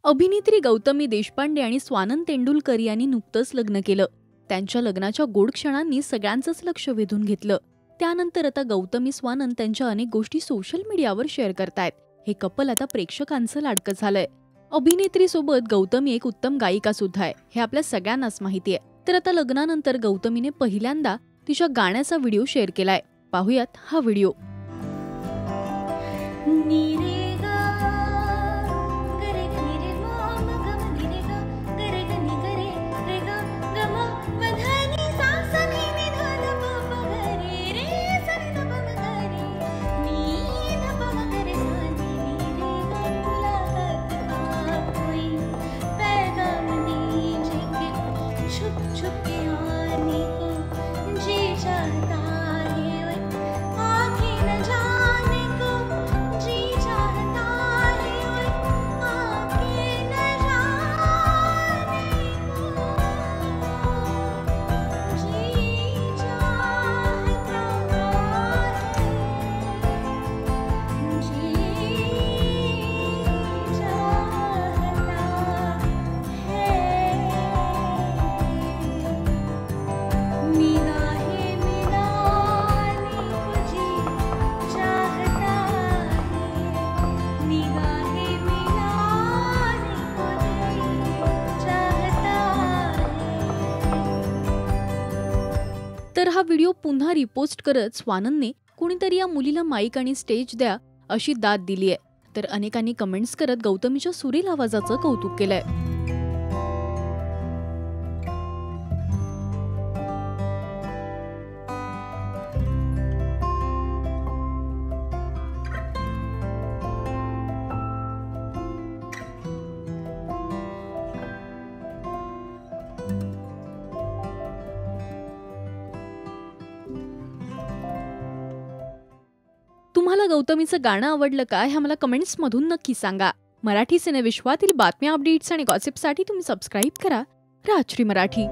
अभिनेत्री गौतमी देशपांडे आणि स्वानंद तेंडुलकर यांनी नुकतंच लग्न केलं. त्यांच्या लग्नाच्या गोड क्षणांनी सगळ्यांचंच लक्ष वेधून घेतलं. त्यानंतर आता गौतमी स्वानंद त्यांच्या अनेक गोष्टी सोशल मीडियावर शेअर करतायत. हे कपल आता प्रेक्षकांचं लाडकं झालंय. अभिनेत्रीसोबत गौतमी एक उत्तम गायिका सुद्धा आहे, हे आपल्या सगळ्यांनाच माहिती आहे. तर आता लग्नानंतर गौतमीने पहिल्यांदा तिच्या गाण्याचा व्हिडिओ शेअर केलाय. पाहूयात हा व्हिडिओ. तर हा व्हिडिओ पुन्हा रिपोस्ट करत स्वानंदने कोणीतरी या मुलीला माईक आणि स्टेज द्या अशी दाद दिली आहे. तर अनेकांनी कमेंट्स करत गौतमीच्या सुरेल आवाजाचं कौतुक केलंय. तुम्हाला गौतमीचं गाणं आवडलं का हे आम्हाला कमेंट्समधून नक्की सांगा. मराठी सिनेविश्वातील बातम्या, अपडेट्स आणि गॉसिपसाठी तुम्ही सबस्क्राईब करा राजश्री मराठी.